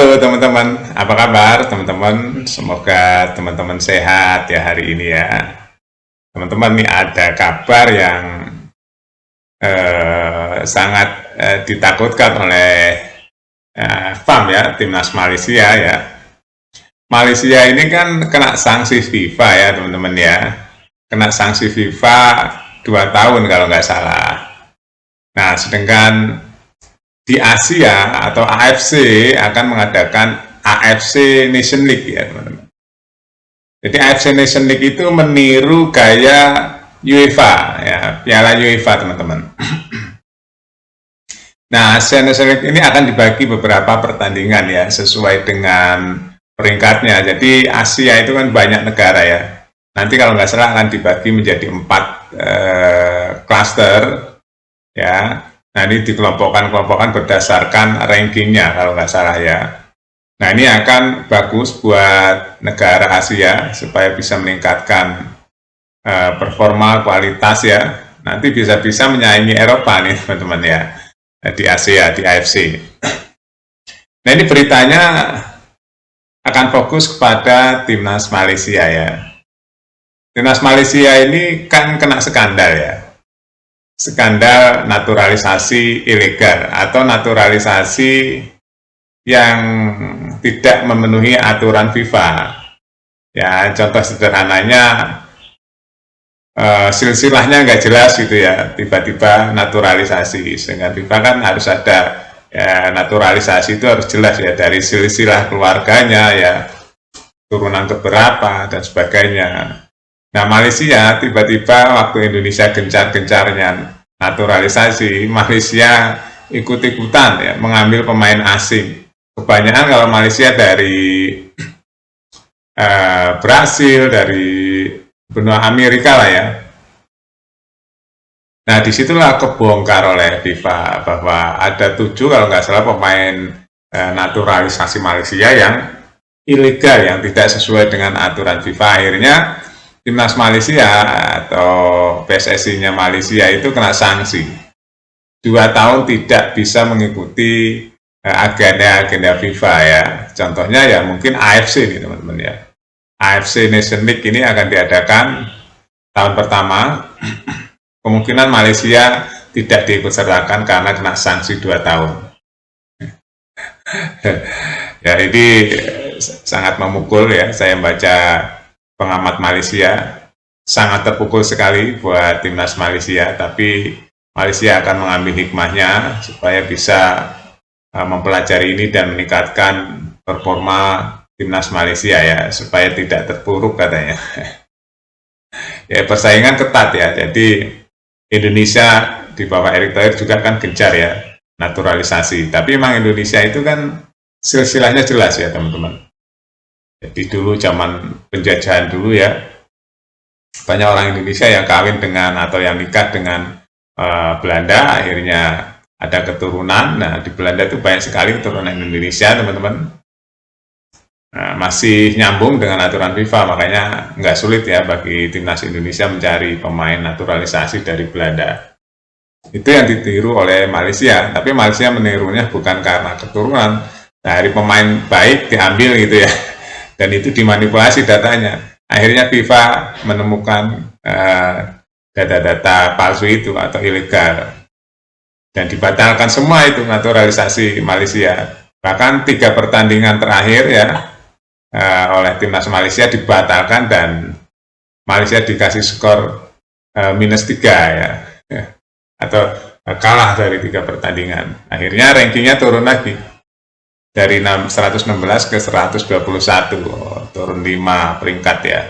Halo teman-teman, apa kabar teman-teman? Semoga teman-teman sehat ya hari ini ya. Teman-teman, nih ada kabar yang sangat ditakutkan oleh FAM ya, Timnas Malaysia ya. Malaysia ini kan kena sanksi FIFA ya teman-teman ya. Kena sanksi FIFA 2 tahun kalau nggak salah. Nah, sedangkan di Asia atau AFC akan mengadakan AFC Nation League ya teman-teman. Jadi AFC Nation League itu meniru gaya UEFA ya, Piala UEFA teman-teman. Nah, AFC Nation League ini akan dibagi beberapa pertandingan ya, sesuai dengan peringkatnya. Jadi Asia itu kan banyak negara ya. Nanti kalau nggak salah akan dibagi menjadi 4 klaster ya. Nah, ini dikelompokkan berdasarkan rankingnya kalau nggak salah ya. Nah, ini akan bagus buat negara Asia supaya bisa meningkatkan performa kualitas ya. Nanti bisa-bisa menyaingi Eropa nih teman-teman ya, di Asia, di AFC. Nah, ini beritanya akan fokus kepada Timnas Malaysia ya. Timnas Malaysia ini kan kena skandal ya. Skandal naturalisasi ilegal atau naturalisasi yang tidak memenuhi aturan FIFA. Ya, contoh sederhananya silsilahnya nggak jelas gitu ya, tiba-tiba naturalisasi. Sehingga FIFA kan harus ada ya, naturalisasi itu harus jelas ya, dari silsilah keluarganya ya, turunan keberapa dan sebagainya. Nah, Malaysia tiba-tiba waktu Indonesia gencar-gencarnya naturalisasi, Malaysia ikut-ikutan ya, mengambil pemain asing. Kebanyakan kalau Malaysia dari Brasil, dari benua Amerika lah ya. Nah, disitulah kebongkar oleh FIFA bahwa ada 7 kalau nggak salah pemain naturalisasi Malaysia yang ilegal, yang tidak sesuai dengan aturan FIFA. Akhirnya Timnas Malaysia atau PSSI-nya Malaysia itu kena sanksi 2 tahun tidak bisa mengikuti agenda-agenda FIFA ya. Contohnya ya mungkin AFC nih teman-teman ya. AFC Nation League ini akan diadakan tahun pertama. Kemungkinan Malaysia tidak diikutsertakan karena kena sanksi 2 tahun. Ya, ini sangat memukul ya. Saya baca pengamat Malaysia, sangat terpukul sekali buat Timnas Malaysia, tapi Malaysia akan mengambil hikmahnya supaya bisa mempelajari ini dan meningkatkan performa Timnas Malaysia ya, supaya tidak terpuruk katanya. Ya, persaingan ketat ya, jadi Indonesia di bawah Erick Thohir juga kan gencar ya naturalisasi, tapi memang Indonesia itu kan silsilahnya jelas ya teman-teman. Jadi dulu zaman penjajahan dulu ya, banyak orang Indonesia yang kawin dengan atau yang nikah dengan Belanda, akhirnya ada keturunan. Nah, di Belanda itu banyak sekali keturunan Indonesia teman-teman. Nah, masih nyambung dengan aturan FIFA, makanya nggak sulit ya bagi Timnas Indonesia mencari pemain naturalisasi dari Belanda. Itu yang ditiru oleh Malaysia, tapi Malaysia menirunya bukan karena keturunan, dari pemain baik diambil gitu ya. Dan itu dimanipulasi datanya. Akhirnya FIFA menemukan data-data palsu itu atau ilegal. Dan dibatalkan semua itu naturalisasi Malaysia. Bahkan 3 pertandingan terakhir ya oleh Timnas Malaysia dibatalkan dan Malaysia dikasih skor -3 ya. Atau kalah dari 3 pertandingan. Akhirnya rankingnya turun lagi. Dari 116 ke 121, turun 5 peringkat ya.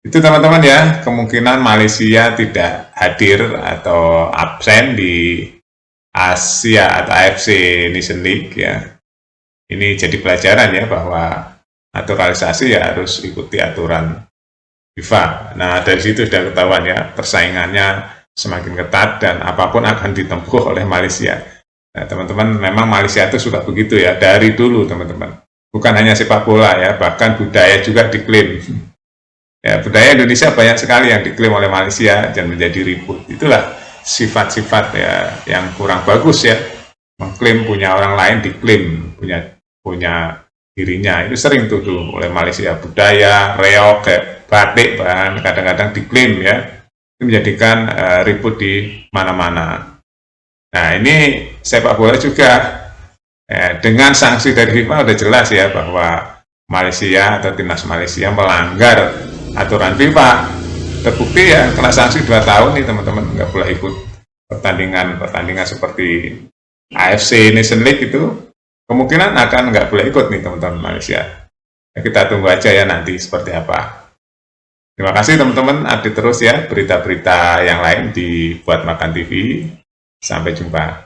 Itu teman-teman ya, kemungkinan Malaysia tidak hadir atau absen di Asia atau AFC Nation League ya. Ini jadi pelajaran ya, bahwa naturalisasi ya harus ikuti aturan FIFA. Nah, dari situ sudah ketahuan ya, persaingannya semakin ketat dan apapun akan ditempuh oleh Malaysia. Nah, teman-teman, memang Malaysia itu suka begitu ya, dari dulu teman-teman. Bukan hanya sepak bola ya, bahkan budaya juga diklaim. Ya, budaya Indonesia banyak sekali yang diklaim oleh Malaysia dan menjadi ribut. Itulah sifat-sifat ya yang kurang bagus ya mengklaim punya orang lain, diklaim punya dirinya. Itu sering tuh oleh Malaysia, budaya reok kayak batik bahkan kadang-kadang diklaim ya, itu menjadikan ribut di mana-mana. Nah ini sepak bola juga dengan sanksi dari FIFA udah jelas ya bahwa Malaysia atau timnas Malaysia melanggar aturan FIFA. Terbukti ya kena sanksi 2 tahun nih teman-teman, nggak boleh ikut pertandingan seperti AFC Nation League itu, kemungkinan akan nggak boleh ikut nih teman-teman Malaysia. Ya, kita tunggu aja ya nanti seperti apa. Terima kasih teman-teman, update terus ya berita-berita yang lain di Buat Makan TV. Sampai jumpa.